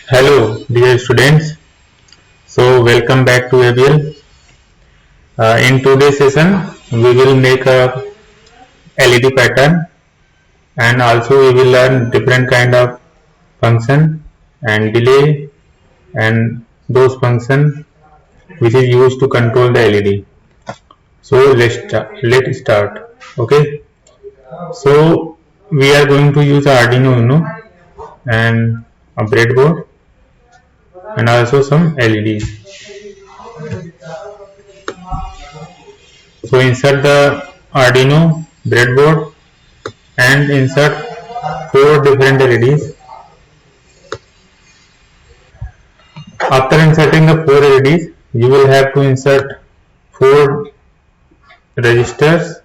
Hello, dear students. So, welcome back to ABL. In today's session, we will make a LED pattern, and also we will learn different kind of function and delay and those function which is used to control the LED. So, let's start. Okay. So, we are going to use Arduino Uno and a breadboard and also some LEDs. So insert the Arduino breadboard and insert 4 different LEDs. After inserting the 4 LEDs, you will have to insert 4 resistors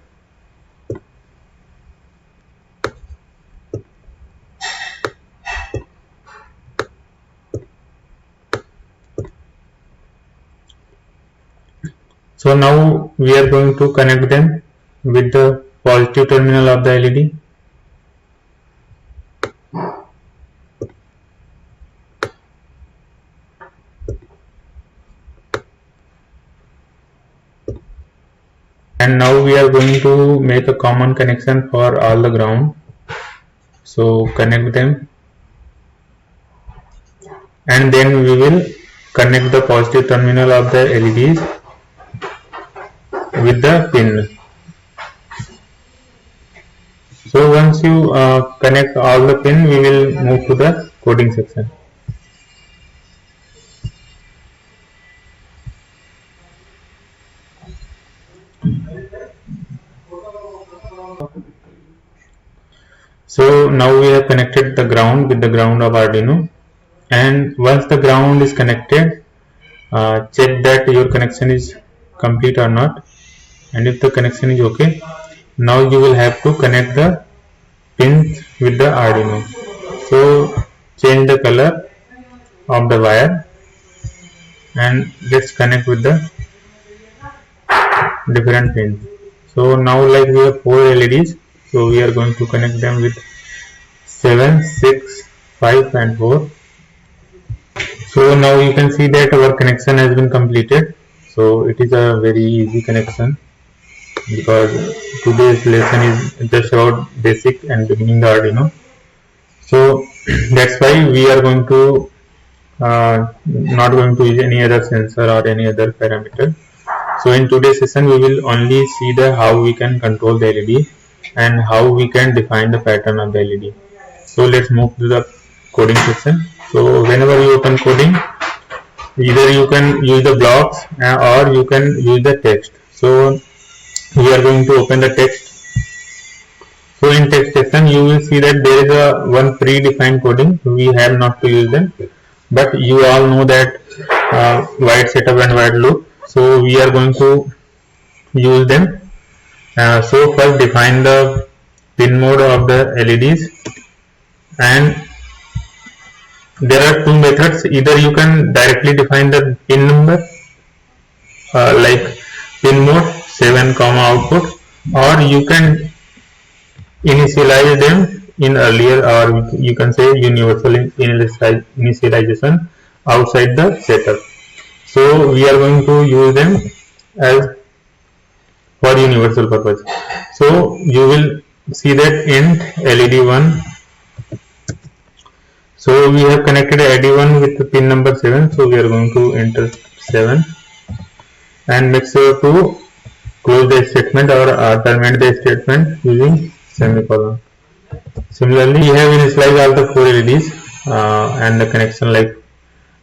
So now we are going to connect them with the positive terminal of the LED. And now we are going to make a common connection for all the ground. So connect them, and then we will connect the positive terminal of the LEDs with the pin. So once you connect all the pin, we will move to the coding section. So now we have connected the ground with the ground of Arduino, and once the ground is connected, check that your connection is complete or not, and if the connection is okay, now you will have to connect the pins with the Arduino. So change the color of the wire and let's connect with the different pins. So now like we have 4 LEDs, so we are going to connect them with 7, 6, 5 and 4. So now you can see that our connection has been completed. So it is a very easy connection because today's lesson is just about basic and beginning the Arduino. So that's why we are going to not going to use any other sensor or any other parameter. So in today's session we will only see the how we can control the LED and how we can define the pattern of the LED. So let's move to the coding section. So whenever you open coding, either you can use the blocks or you can use the text. So we are going to open the text. So in text section you will see that there is a one predefined coding. We have not to use them, but you all know that void setup and void loop. So we are going to use them. So first define the pin mode of the LEDs, and there are two methods. Either you can directly define the pin number like pin mode 7, output, or you can initialize them in earlier, or you can say universal initialization outside the setup. So we are going to use them as for universal purpose. So you will see that int LED1. So we have connected LED1 with the pin number 7. So we are going to enter 7 and make sure to close the statement or terminate the statement using semicolon. Similarly, we have initialized all the 4 LEDs and the connection like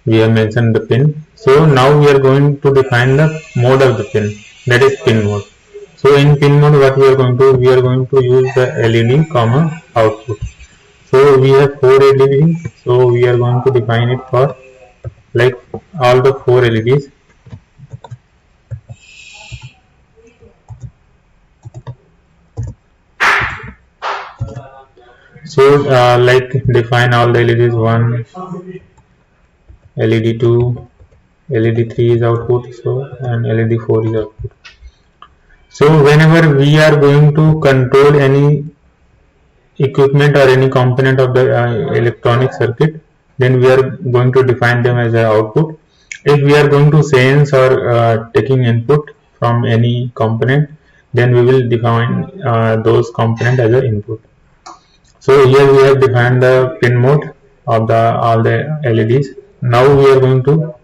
we have mentioned the pin. So now we are going to define the mode of the pin, that is pin mode. So in pin mode what we are going to do, we are going to use the LED comma output. So we have 4 LEDs, so we are going to define it for like all the 4 LEDs. So like define all the LEDs 1, LED 2, LED 3 is output, so and LED 4 is output. So whenever we are going to control any equipment or any component of the electronic circuit, then we are going to define them as an output. If we are going to sense or taking input from any component, then we will define those component as an input. So here we have defined the pin mode of all the LEDs. Now we are going to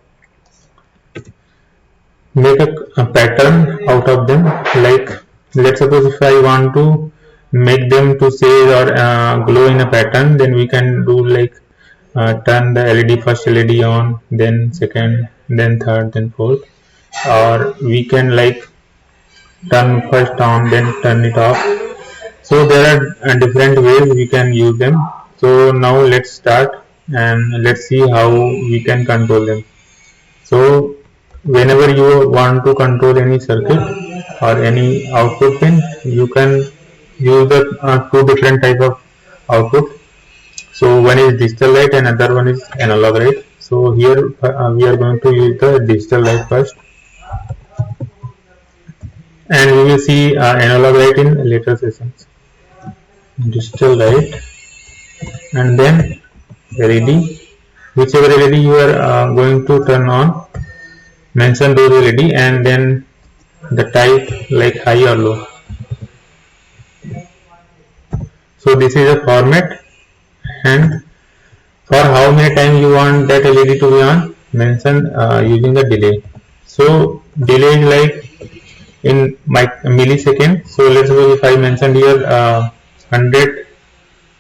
make a pattern out of them. Like, let's suppose if I want to make them to say or glow in a pattern, then we can do like turn the LED, first LED on, then second, then third, then fourth, or we can like turn first on, then turn it off. So there are different ways we can use them. So now let's start and let's see how we can control them. So whenever you want to control any circuit or any output pin, you can use the two different type of output. So one is digital light and another one is analog light. So here we are going to use the digital light first, and we will see analog light in later sessions. Digital light and then LED. Whichever LED you are going to turn on, mention those LED and then the type like high or low. So this is a format, and for how many times you want that LED to be on, mention using the delay. So delay is like in millisecond. So let's suppose if I mentioned here 100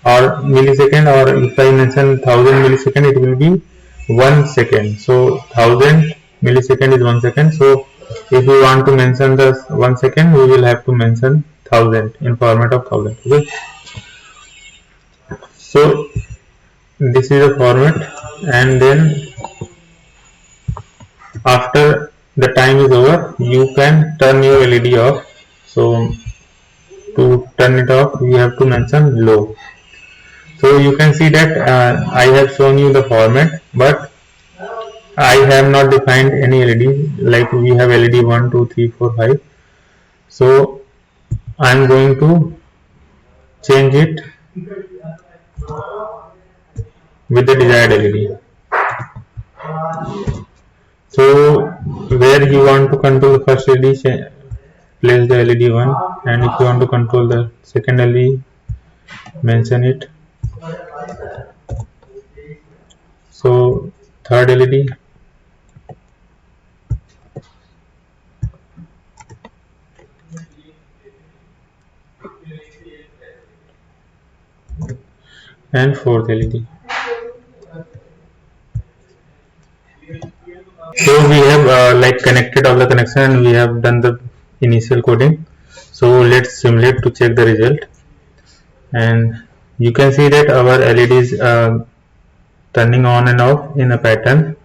or millisecond, or if I mention 1000 millisecond, it will be 1 second. So 1000 millisecond is 1 second. So if we want to mention the 1 second, we will have to mention 1000 in format of 1000. Okay. So this is the format, and then after the time is over, you can turn your LED off. So to turn it off, we have to mention low. So you can see that I have shown you the format, but I have not defined any LED. Like we have LED 1, 2, 3, 4, 5. So I am going to change it with the desired LED. So where you want to control the first LED, place the LED 1, and if you want to control the second LED, mention it. So third LED, and fourth LED. So we have like connected all the connection, and we have done the initial coding. So let's simulate to check the result, and you can see that our LED is turning on and off in a pattern.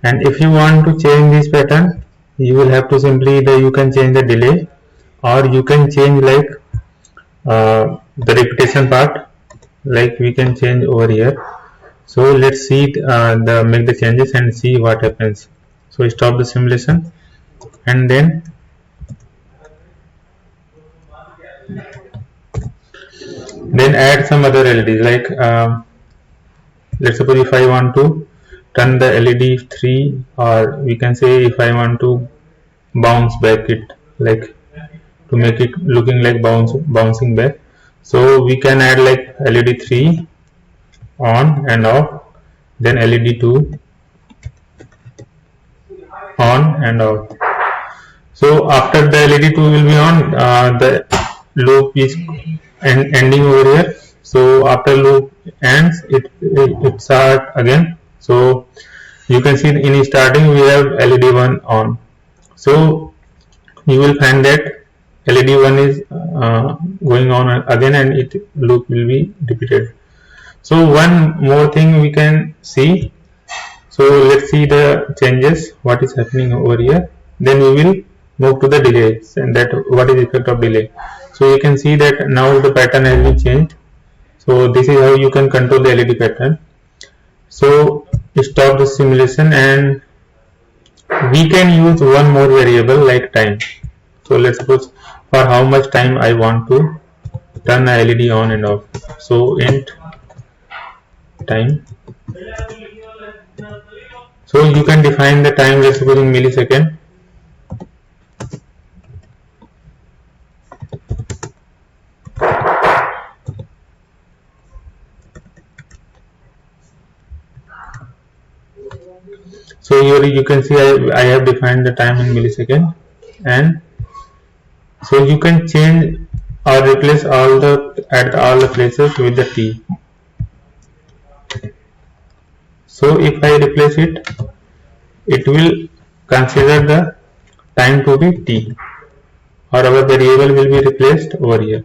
And if you want to change this pattern, you will have to simply you can change the delay, or you can change like the repetition part, like we can change over here. So let's see make the changes and see what happens. So stop the simulation and then add some other LEDs. Like let's suppose if I want to turn the LED 3, or we can say if I want to bounce back it, like to make it looking like bouncing back. So we can add like LED 3 on and off, then LED 2 on and off. So after the LED 2 will be on, the loop is ending over here. So after loop ends, it start again. So you can see in starting we have LED 1 on. So you will find that LED 1 is going on again, and it loop will be repeated. So one more thing we can see. So let's see the changes, what is happening over here. Then we will move to the delays, and that what is effect of delay. So you can see that now the pattern has been changed. So this is how you can control the LED pattern. So stop the simulation, and we can use one more variable like time. So let's suppose for how much time I want to turn the LED on and off. So int time. So you can define the time, let's suppose in millisecond. So here you can see I have defined the time in millisecond, and so you can change or replace all the places with the t. So if I replace it, it will consider the time to be t, or our variable will be replaced over here.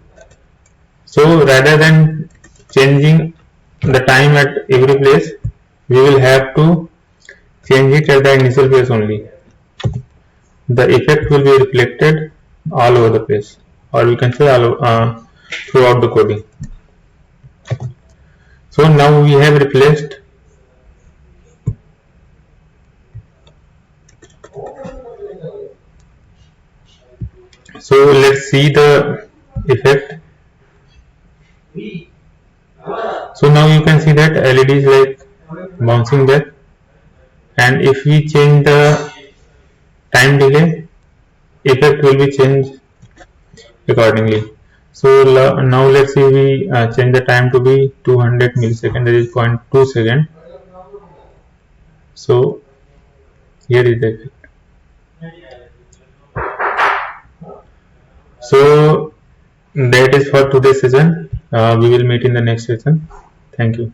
So rather than changing the time at every place, we will have to change it at the initial place only. The effect will be reflected all over the place, or we can say throughout the coding. So now we have replaced so let's see the effect. So now you can see that LED is like bouncing back, and if we change the time delay, effect will be changed accordingly. So now let's see, we change the time to be 200 milliseconds, that is 0.2 second. So here is the effect. So that is for today's session. We will meet in the next session. Thank you.